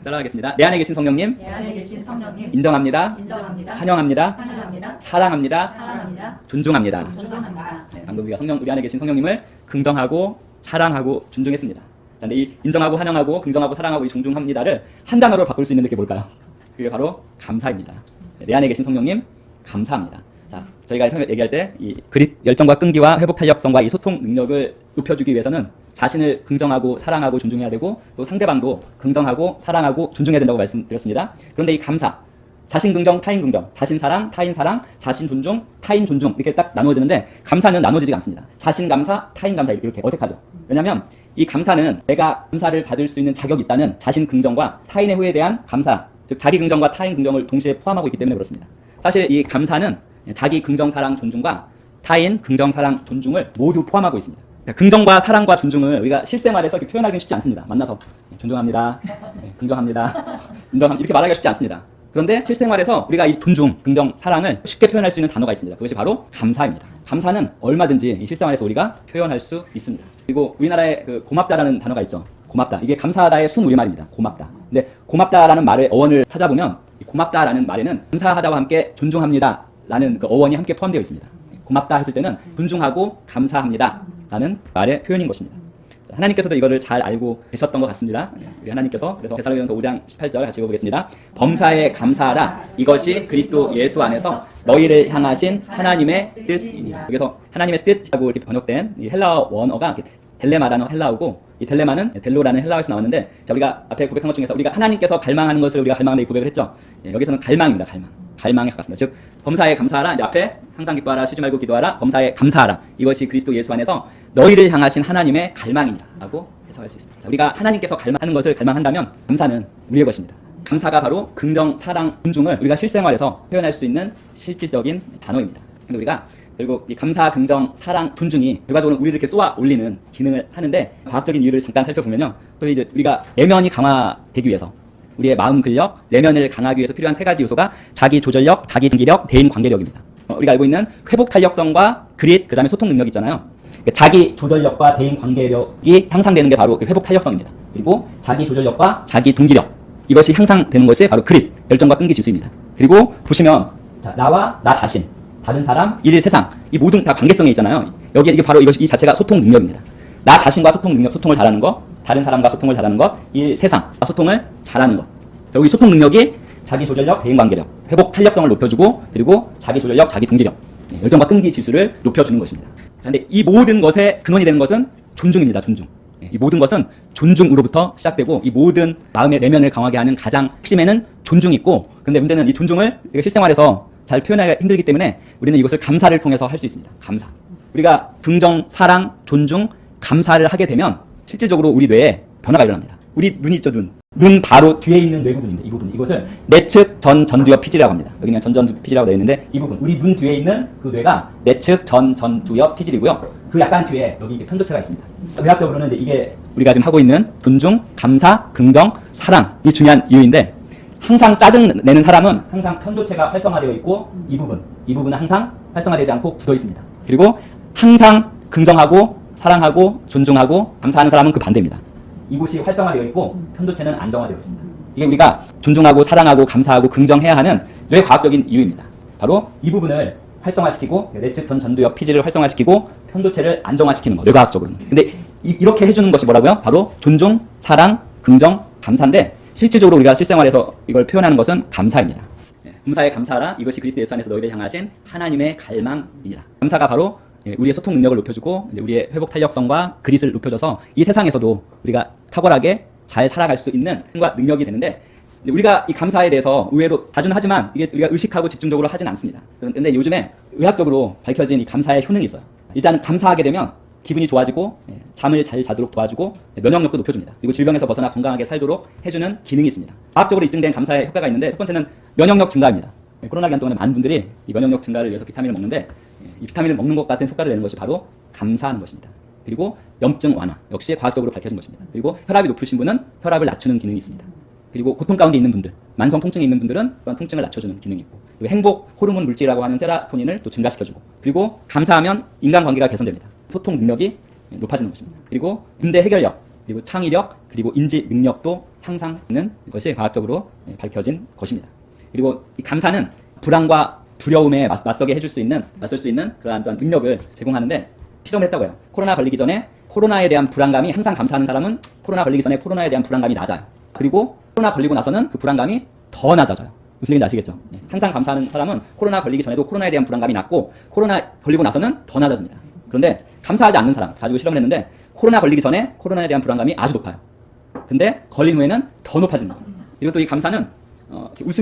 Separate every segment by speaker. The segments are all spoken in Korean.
Speaker 1: 따라하겠습니다. 내 안에 계신 성령님,
Speaker 2: 내 안에 계신 성령님
Speaker 1: 인정합니다.
Speaker 2: 인정합니다.
Speaker 1: 환영합니다.
Speaker 2: 환영합니다.
Speaker 1: 사랑합니다.
Speaker 2: 사랑합니다.
Speaker 1: 존중합니다.
Speaker 2: 존중합니다.
Speaker 1: 네, 방금 우리가 우리 안에 계신 성령님을 긍정하고 사랑하고 존중했습니다. 자, 근데 이 인정하고 환영하고 긍정하고 사랑하고 이 존중합니다를 한 단어로 바꿀 수 있는 게 뭘까요? 그게 바로 감사입니다. 내 안에 계신 성령님, 감사합니다. 자, 저희가 처음에 얘기할 때 이 그릿 열정과 끈기와 회복 탄력성과 이 소통 능력을 높여주기 위해서는 자신을 긍정하고 사랑하고 존중해야 되고 또 상대방도 긍정하고 사랑하고 존중해야 된다고 말씀드렸습니다. 그런데 이 감사, 자신 긍정, 타인 긍정, 자신 사랑, 타인 사랑, 자신 존중, 타인 존중 이렇게 딱 나누어지는데 감사는 나누어지지가 않습니다. 자신 감사, 타인 감사 이렇게 어색하죠. 왜냐하면 이 감사는 내가 감사를 받을 수 있는 자격이 있다는 자신 긍정과 타인의 후에 대한 감사, 즉 자기 긍정과 타인 긍정을 동시에 포함하고 있기 때문에 그렇습니다. 사실 이 감사는 자기 긍정, 사랑, 존중과 타인 긍정, 사랑, 존중을 모두 포함하고 있습니다. 긍정과 사랑과 존중을 우리가 실생활에서 이렇게 표현하기는 쉽지 않습니다. 만나서 존중합니다, 긍정합니다, 인정합니다 이렇게 말하기가 쉽지 않습니다. 그런데 실생활에서 우리가 이 존중, 긍정, 사랑을 쉽게 표현할 수 있는 단어가 있습니다. 그것이 바로 감사입니다. 감사는 얼마든지 이 실생활에서 우리가 표현할 수 있습니다. 그리고 우리나라에 그 고맙다라는 단어가 있죠. 고맙다. 이게 감사하다의 순우리말입니다. 고맙다. 근데 고맙다라는 말의 어원을 찾아보면 이 고맙다라는 말에는 감사하다와 함께 존중합니다 라는 그 어원이 함께 포함되어 있습니다. 고맙다 했을 때는 존중하고 감사합니다 라는 말의 표현인 것입니다. 하나님께서도 이거를 잘 알고 계셨던 것 같습니다. 우리 하나님께서 그래서 데살로니가서 5장 18절 같이 읽어보겠습니다. 범사에 감사하라. 이것이 그리스도 예수 안에서 너희를 향하신 하나님의 뜻입니다. 여기서 하나님의 뜻이라고 이렇게 번역된 이 헬라어 원어가 델레마라는 헬라어고 이 델레마는 델로라는 헬라어에서 나왔는데 자 우리가 앞에 고백한 것 중에서 우리가 하나님께서 갈망하는 것을 우리가 갈망하는 고백을 했죠. 여기서는 갈망입니다. 갈망에 가깝습니다. 즉 범사에 감사하라. 이제 앞에 항상 기뻐하라, 쉬지 말고 기도하라. 범사에 감사하라. 이것이 그리스도 예수 안에서 너희를 향하신 하나님의 갈망이라고 해석할 수 있습니다. 자, 우리가 하나님께서 갈망하는 것을 갈망한다면 감사는 우리의 것입니다. 감사가 바로 긍정, 사랑, 존중을 우리가 실생활에서 표현할 수 있는 실질적인 단어입니다. 근데 우리가 결국 이 감사, 긍정, 사랑, 존중이 결과적으로 우리를 이렇게 쏘아 올리는 기능을 하는데 과학적인 이유를 잠깐 살펴보면요. 또 이제 우리가 내면이 강화되기 위해서 우리의 마음 근력, 내면을 강화하기 위해서 필요한 세 가지 요소가 자기 조절력, 자기 동기력, 대인 관계력입니다. 우리가 알고 있는 회복 탄력성과 그릿, 그 다음에 소통 능력 있잖아요. 자기 조절력과 대인 관계력이 향상되는 게 바로 그 회복 탄력성입니다. 그리고 자기 조절력과 자기 동기력, 이것이 향상되는 것이 바로 그릿, 열정과 끈기 지수입니다. 그리고 보시면 자, 나와 나 자신, 다른 사람, 일, 세상 이 모든 다 관계성이 있잖아요. 여기에 이게 바로 이 자체가 소통 능력입니다. 나 자신과 소통 능력, 소통을 잘하는 것, 다른 사람과 소통을 잘하는 것, 일, 세상과 소통을 잘하는 것. 여기 소통 능력이 자기 조절력, 대인 관계력, 회복 탄력성을 높여주고 그리고 자기 조절력, 자기 동기력, 열정과 끈기 지수를 높여주는 것입니다. 자, 근데 이 모든 것의 근원이 되는 것은 존중입니다. 존중. 이 모든 것은 존중으로부터 시작되고 이 모든 마음의 내면을 강하게 하는 가장 핵심에는 존중이 있고 근데 문제는 이 존중을 실생활에서 잘 표현하기가 힘들기 때문에 우리는 이것을 감사를 통해서 할 수 있습니다. 감사. 우리가 긍정, 사랑, 존중, 감사를 하게 되면 실질적으로 우리 뇌에 변화가 일어납니다. 우리 눈이 있죠, 눈. 눈 바로 뒤에 있는 뇌 부분입니다. 이 부분. 이것을 내측 전두엽 피질이라고 합니다. 여기는 전두엽 피질이라고 되어 있는데 이 부분. 우리 눈 뒤에 있는 그 뇌가 내측 전두엽 피질이고요. 그 약간 뒤에 여기 이게 편도체가 있습니다. 의학적으로는 이제 이게 우리가 지금 하고 있는 존중, 감사, 긍정, 사랑이 중요한 이유인데 항상 짜증 내는 사람은 항상 편도체가 활성화되어 있고 이 부분은 항상 활성화되지 않고 굳어 있습니다. 그리고 항상 긍정하고 사랑하고 존중하고 감사하는 사람은 그 반대입니다. 이곳이 활성화되어 있고 편도체는 안정화되어 있습니다. 이게 우리가 존중하고 사랑하고 감사하고 긍정해야 하는 뇌과학적인 이유입니다. 바로 이 부분을 활성화시키고 내측 전두엽 피질을 활성화시키고 편도체를 안정화시키는 거, 뇌과학적으로는. 근데 이렇게 해주는 것이 뭐라고요? 바로 존중, 사랑, 긍정, 감사인데 실질적으로 우리가 실생활에서 이걸 표현하는 것은 감사입니다. 범사에 감사하라. 이것이 그리스도 예수 안에서 너희를 향하신 하나님의 갈망이니라. 감사가 바로 우리의 소통 능력을 높여주고 우리의 회복 탄력성과 그릿을 높여줘서 이 세상에서도 우리가 탁월하게 잘 살아갈 수 있는 힘과 능력이 되는데 우리가 이 감사에 대해서 의외로 자주는 하지만 이게 우리가 의식하고 집중적으로 하진 않습니다. 그런데 요즘에 의학적으로 밝혀진 이 감사의 효능이 있어요. 일단 감사하게 되면 기분이 좋아지고 잠을 잘 자도록 도와주고 면역력도 높여줍니다. 그리고 질병에서 벗어나 건강하게 살도록 해주는 기능이 있습니다. 과학적으로 입증된 감사의 효과가 있는데 첫 번째는 면역력 증가입니다. 코로나 기간 동안에 많은 분들이 이 면역력 증가를 위해서 비타민을 먹는데 이 비타민을 먹는 것 같은 효과를 내는 것이 바로 감사하는 것입니다. 그리고 염증 완화 역시 과학적으로 밝혀진 것입니다. 그리고 혈압이 높으신 분은 혈압을 낮추는 기능이 있습니다. 그리고 고통 가운데 있는 분들, 만성 통증이 있는 분들은 또한 통증을 낮춰주는 기능이 있고 그리고 행복 호르몬 물질이라고 하는 세라토닌을 또 증가시켜주고 그리고 감사하면 인간관계가 개선됩니다. 소통 능력이 높아지는 것입니다. 그리고 문제 해결력, 그리고 창의력, 그리고 인지 능력도 향상하는 것이 과학적으로 밝혀진 것입니다. 그리고 이 감사는 불안과 두려움에 맞설 수 있는 그러한 또한 능력을 제공하는데 실험을 했다고 해요. 코로나 걸리기 전에 코로나에 대한 불안감이 항상 감사하는 사람은 코로나 걸리기 전에 코로나에 대한 불안감이 낮아요. 그리고 코로나 걸리고 나서는 그 불안감이 더 낮아져요. 무슨 얘기인지 아시겠죠? 항상 감사하는 사람은 코로나 걸리기 전에도 코로나에 대한 불안감이 낮고 코로나 걸리고 나서는 더 낮아집니다. 그런데 감사하지 않는 사람 가지고 실험을 했는데 코로나 걸리기 전에 코로나에 대한 불안감이 아주 높아요. 근데 걸린 후에는 더 높아집니다. 이것도 이 감사는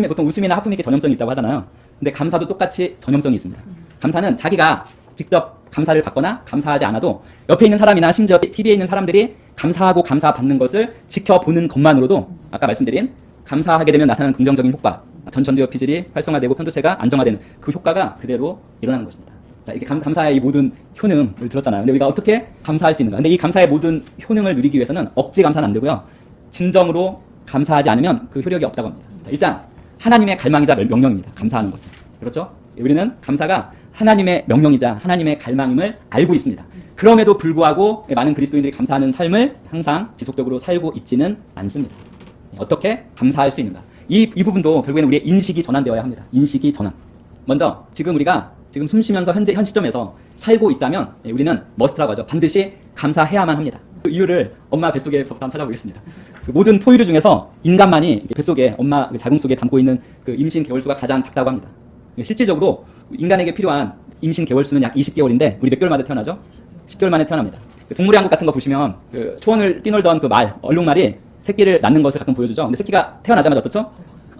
Speaker 1: 보통 웃음이나 하품이 전염성이 있다고 하잖아요. 근데 감사도 똑같이 전염성이 있습니다. 감사는 자기가 직접 감사를 받거나 감사하지 않아도 옆에 있는 사람이나 심지어 TV에 있는 사람들이 감사하고 감사받는 것을 지켜보는 것만으로도 아까 말씀드린 감사하게 되면 나타나는 긍정적인 효과, 전두엽 피질이 활성화되고 편도체가 안정화되는 그 효과가 그대로 일어나는 것입니다. 자, 이렇게 감사의 이 모든 효능을 들었잖아요. 근데 우리가 어떻게 감사할 수 있는가? 근데 이 감사의 모든 효능을 누리기 위해서는 억지 감사는 안 되고요. 진정으로 감사하지 않으면 그 효력이 없다고 합니다. 자, 일단 하나님의 갈망이자 명령입니다. 감사하는 것은. 그렇죠? 우리는 감사가 하나님의 명령이자 하나님의 갈망임을 알고 있습니다. 그럼에도 불구하고 많은 그리스도인들이 감사하는 삶을 항상 지속적으로 살고 있지는 않습니다. 어떻게 감사할 수 있는가? 이 부분도 결국에는 우리의 인식이 전환되어야 합니다. 인식이 전환. 먼저 우리가 숨 쉬면서 현 시점에서 살고 있다면 우리는 머스트라고 하죠. 반드시 감사해야만 합니다. 그 이유를 엄마 뱃속에서부터 한번 찾아보겠습니다. 그 모든 포유류 중에서 인간만이 뱃속에 엄마 자궁 속에 담고 있는 그 임신 개월수가 가장 작다고 합니다. 실질적으로 인간에게 필요한 임신 개월수는 약 20개월인데 우리 몇 개월 만에 태어나죠? 10개월 만에 태어납니다. 동물의 왕국 같은 거 보시면 그 초원을 뛰놀던 그 얼룩말이 새끼를 낳는 것을 가끔 보여주죠. 근데 새끼가 태어나자마자 어떻죠?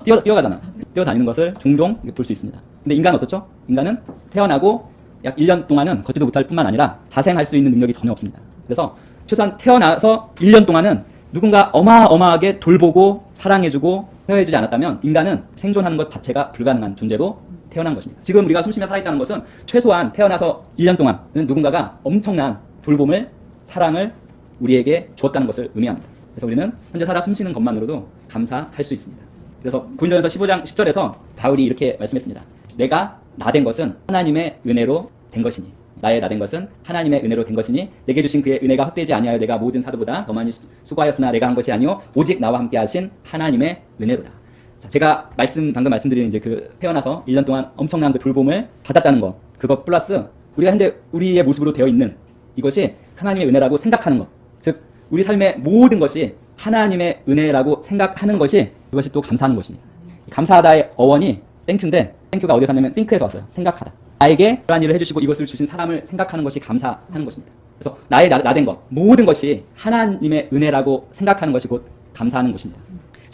Speaker 1: 뛰어가잖아. 뛰어다니는 것을 종종 볼 수 있습니다. 근데 인간은 어떻죠? 인간은 태어나고 약 1년 동안은 걷지도 못할 뿐만 아니라 자생할 수 있는 능력이 전혀 없습니다. 그래서 최소한 태어나서 1년 동안은 누군가 어마어마하게 돌보고 사랑해주고 케어해주지 않았다면 인간은 생존하는 것 자체가 불가능한 존재로 태어난 것입니다. 지금 우리가 숨쉬며 살아있다는 것은 최소한 태어나서 1년 동안은 누군가가 엄청난 돌봄을, 사랑을 우리에게 주었다는 것을 의미합니다. 그래서 우리는 현재 살아 숨쉬는 것만으로도 감사할 수 있습니다. 그래서 고린도전서 15장 10절에서 바울이 이렇게 말씀했습니다. 내가 나된 것은 하나님의 은혜로 된 것이니 나의 나된 것은 하나님의 은혜로 된 것이니 내게 주신 그의 은혜가 헛되지 아니하여 내가 모든 사도보다 더 많이 수고하였으나 내가 한 것이 아니요 오직 나와 함께 하신 하나님의 은혜로다. 자, 제가 방금 말씀드린 이제 그 태어나서 1년 동안 엄청난 그 돌봄을 받았다는 것, 그것 플러스 우리가 현재 우리의 모습으로 되어 있는 이것이 하나님의 은혜라고 생각하는 것, 즉 우리 삶의 모든 것이 하나님의 은혜라고 생각하는 것이 그것이 또 감사하는 것입니다. 감사하다의 어원이 땡큐인데 땡큐가 어디서 왔냐면 띵크에서 왔어요. 생각하다. 나에게 그러한 일을 해주시고 이것을 주신 사람을 생각하는 것이 감사하는 것입니다. 그래서 나의 나된 것, 모든 것이 하나님의 은혜라고 생각하는 것이 곧 감사하는 것입니다.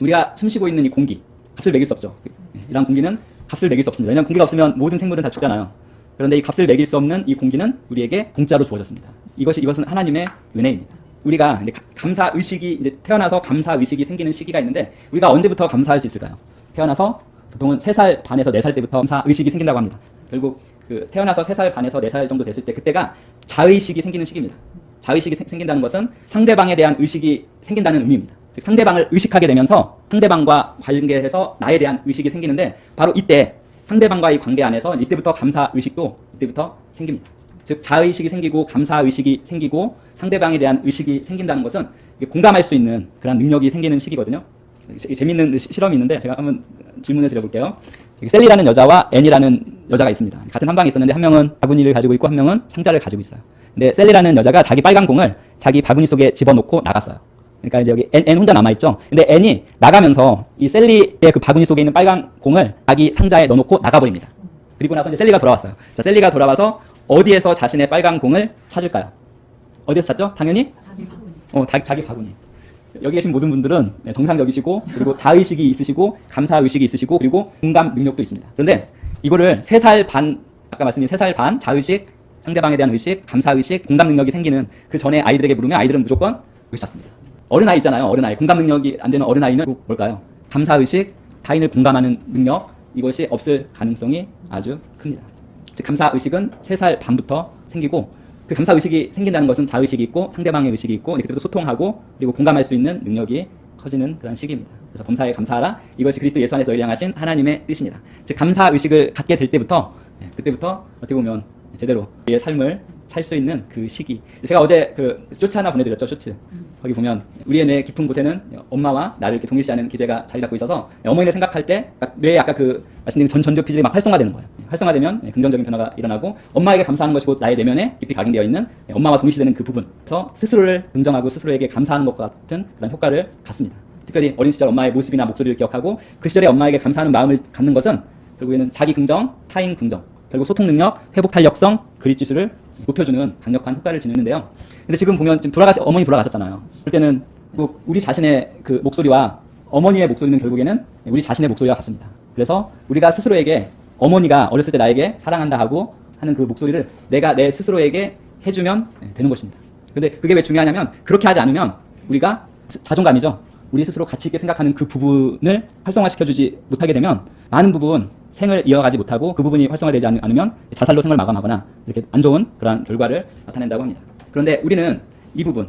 Speaker 1: 우리가 숨쉬고 있는 이 공기, 값을 매길 수 없죠. 이런 공기는 값을 매길 수 없습니다. 왜냐하면 공기가 없으면 모든 생물은 다 죽잖아요. 그런데 이 값을 매길 수 없는 이 공기는 우리에게 공짜로 주어졌습니다. 이것은 하나님의 은혜입니다. 우리가 이제 감사 의식이 이제 태어나서 감사 의식이 생기는 시기가 있는데 우리가 언제부터 감사할 수 있을까요? 태어나서 보통은 3살 반에서 4살 때부터 감사 의식이 생긴다고 합니다. 결국 그 태어나서 3살 반에서 4살 정도 됐을 때 그때가 자의식이 생기는 시기입니다. 자의식이 생긴다는 것은 상대방에 대한 의식이 생긴다는 의미입니다. 즉 상대방을 의식하게 되면서 상대방과 관계해서 나에 대한 의식이 생기는데 바로 이때 상대방과의 관계 안에서 이때부터 감사 의식도 이때부터 생깁니다. 즉 자의식이 생기고 감사 의식이 생기고 상대방에 대한 의식이 생긴다는 것은 공감할 수 있는 그런 능력이 생기는 시기거든요. 재미있는 실험이 있는데 제가 한번 질문을 드려볼게요. 셀리라는 여자와 앤이라는 여자가 있습니다. 같은 한 방에 있었는데 한 명은 바구니를 가지고 있고 한 명은 상자를 가지고 있어요. 근데 셀리라는 여자가 자기 빨간 공을 자기 바구니 속에 집어넣고 나갔어요. 그러니까 이제 여기 앤 혼자 남아있죠. 근데 앤이 나가면서 이 셀리의 그 바구니 속에 있는 빨간 공을 자기 상자에 넣어놓고 나가버립니다. 그리고 나서 이제 셀리가 돌아왔어요. 자, 셀리가 돌아와서 어디에서 자신의 빨간 공을 찾을까요? 어디에서 찾죠? 당연히 자기 바구니. 여기 계신 모든 분들은 정상적이시고 그리고 자의식이 있으시고 감사의식이 있으시고 그리고 공감 능력도 있습니다. 그런데 이거를 3살 반, 아까 말씀드린 3살 반 자의식, 상대방에 대한 의식, 감사의식, 공감 능력이 생기는 그 전에 아이들에게 물으면 아이들은 무조건 여기 찾습니다. 어른아이 있잖아요. 어른아이. 공감 능력이 안 되는 어른아이는 뭘까요? 감사의식, 타인을 공감하는 능력, 이것이 없을 가능성이 아주 큽니다. 즉 감사의식은 3살 반부터 생기고 그 감사의식이 생긴다는 것은 자의식이 있고 상대방의 의식이 있고 그때부터 소통하고 그리고 공감할 수 있는 능력이 커지는 그런 시기입니다. 그래서 범사에 감사하라. 이것이 그리스도 예수 안에서 너희를 향하신 하나님의 뜻이니라. 즉 감사의식을 갖게 될 때부터 그때부터 어떻게 보면 제대로 우리의 삶을 살 수 있는 그 시기. 제가 어제 그 쇼츠 하나 보내드렸죠, 쇼츠. 거기 보면 우리의 뇌 깊은 곳에는 엄마와 나를 이렇게 동일시하는 기제가 자리 잡고 있어서 어머니를 생각할 때 뇌에 아까 그 말씀드린 전두엽피질이 막 활성화되는 거예요. 활성화되면 긍정적인 변화가 일어나고 엄마에게 감사하는 것이 곧 나의 내면에 깊이 각인되어 있는 엄마와 동일시되는 그 부분에서 스스로를 긍정하고 스스로에게 감사하는 것과 같은 그런 효과를 갖습니다. 특별히 어린 시절 엄마의 모습이나 목소리를 기억하고 그 시절에 엄마에게 감사하는 마음을 갖는 것은 결국에는 자기 긍정, 타인 긍정, 결국 소통 능력, 회복 탄력성, 그립 지수를 높여주는 강력한 효과를 지니는데요. 근데 지금 보면 지금 어머니 돌아가셨잖아요. 그럴 때는 우리 자신의 그 목소리와 어머니의 목소리는 결국에는 우리 자신의 목소리와 같습니다. 그래서 우리가 스스로에게 어머니가 어렸을 때 나에게 사랑한다 하고 하는 그 목소리를 내가 내 스스로에게 해주면 되는 것입니다. 근데 그게 왜 중요하냐면 그렇게 하지 않으면 우리가 자존감이죠. 우리 스스로 가치 있게 생각하는 그 부분을 활성화시켜주지 못하게 되면 많은 부분 생을 이어가지 못하고 그 부분이 활성화되지 않으면 자살로 생을 마감하거나 이렇게 안 좋은 그러한 결과를 나타낸다고 합니다. 그런데 우리는 이 부분,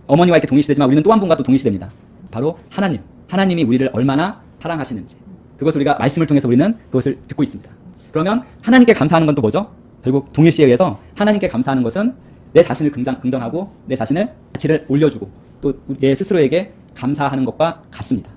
Speaker 1: 어머니와 이렇게 동일시되지만 우리는 또 한 분과 또 동일시됩니다. 바로 하나님. 하나님이 우리를 얼마나 사랑하시는지. 그것을 우리가 말씀을 통해서 우리는 그것을 듣고 있습니다. 그러면 하나님께 감사하는 건 또 뭐죠? 결국 동일시에 의해서 하나님께 감사하는 것은 내 자신을 긍정하고 내 자신을 가치를 올려주고 또 내 스스로에게 감사하는 것과 같습니다.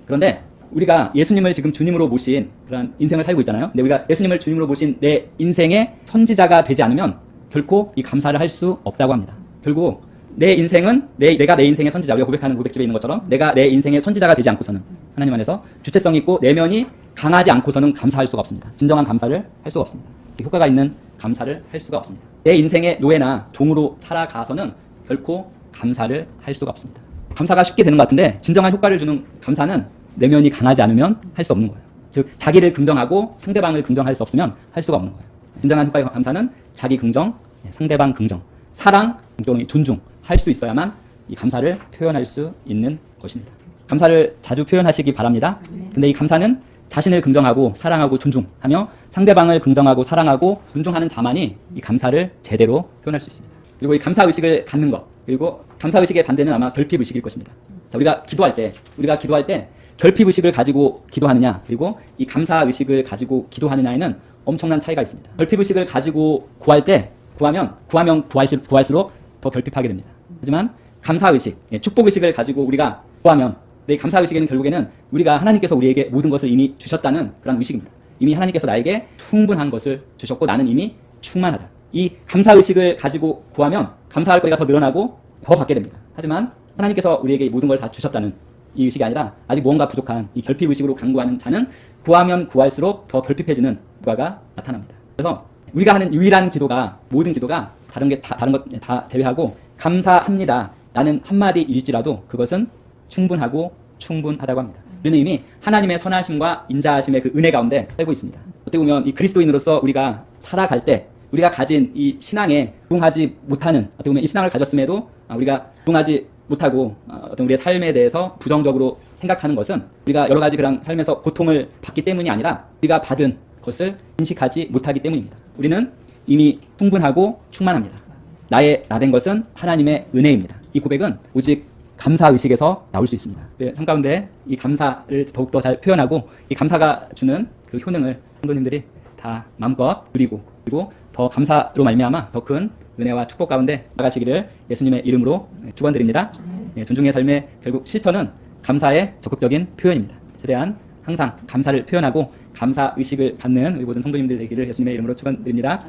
Speaker 1: 그런데 우리가 예수님을 지금 주님으로 모신 그런 인생을 살고 있잖아요. 근데 우리가 예수님을 주님으로 모신 내 인생의 선지자가 되지 않으면 결코 이 감사를 할 수 없다고 합니다. 결국 내 인생은 내가 내 인생의 선지자, 우리가 고백하는 고백집에 있는 것처럼 내가 내 인생의 선지자가 되지 않고서는 하나님 안에서 주체성 있고 내면이 강하지 않고서는 감사할 수가 없습니다. 진정한 감사를 할 수가 없습니다. 효과가 있는 감사를 할 수가 없습니다. 내 인생의 노예나 종으로 살아가서는 결코 감사를 할 수가 없습니다. 감사가 쉽게 되는 것 같은데 진정한 효과를 주는 감사는 내면이 강하지 않으면 할 수 없는 거예요. 즉 자기를 긍정하고 상대방을 긍정할 수 없으면 할 수가 없는 거예요. 진정한 효과의 감사는 자기 긍정, 상대방 긍정, 사랑, 존중 할 수 있어야만 이 감사를 표현할 수 있는 것입니다. 감사를 자주 표현하시기 바랍니다. 근데 이 감사는 자신을 긍정하고 사랑하고 존중하며 상대방을 긍정하고 사랑하고 존중하는 자만이 이 감사를 제대로 표현할 수 있습니다. 그리고 이 감사의식을 갖는 것, 그리고 감사의식의 반대는 아마 결핍의식일 것입니다. 자, 우리가 기도할 때 결핍의식을 가지고 기도하느냐, 그리고 이 감사의식을 가지고 기도하느냐에는 엄청난 차이가 있습니다. 결핍의식을 가지고 구하면 구할수록 더 결핍하게 됩니다. 하지만 감사의식, 축복의식을 가지고 우리가 구하면 이 감사의식에는 결국에는 우리가 하나님께서 우리에게 모든 것을 이미 주셨다는 그런 의식입니다. 이미 하나님께서 나에게 충분한 것을 주셨고 나는 이미 충만하다. 이 감사의식을 가지고 구하면 감사할 거리가 더 늘어나고 더 받게 됩니다. 하지만 하나님께서 우리에게 모든 걸 다 주셨다는 이 의식이 아니라 아직 무언가 부족한 이 결핍의식으로 간구하는 자는 구하면 구할수록 더 결핍해지는 결과가 나타납니다. 그래서 우리가 하는 유일한 기도가, 모든 기도가 다른 것 다 제외하고 감사합니다 라는 한마디일지라도 그것은 충분하다고 합니다. 우리는 이미 하나님의 선하심과 인자하심의 그 은혜 가운데 살고 있습니다. 어떻게 보면 이 그리스도인으로서 우리가 살아갈 때 우리가 가진 이 신앙에 부응하지 못하는, 어떻게 보면 이 신앙을 가졌음에도 우리가 부응하지 못하고 어떤 우리의 삶에 대해서 부정적으로 생각하는 것은 우리가 여러 가지 그런 삶에서 고통을 받기 때문이 아니라 우리가 받은 것을 인식하지 못하기 때문입니다. 우리는 이미 충분하고 충만합니다. 나된 것은 하나님의 은혜입니다. 이 고백은 오직 감사의식에서 나올 수 있습니다. 한가운데 이 감사를 더욱더 잘 표현하고 이 감사가 주는 그 효능을 성도님들이 다 마음껏 누리고 그리고 더 감사로 말미암아 더 큰 은혜와 축복 가운데 나가시기를 예수님의 이름으로 축원드립니다. 존중의 삶의 결국 실천은 감사의 적극적인 표현입니다. 최대한 항상 감사를 표현하고 감사의식을 갖는 우리 모든 성도님들 되기를 예수님의 이름으로 축원드립니다.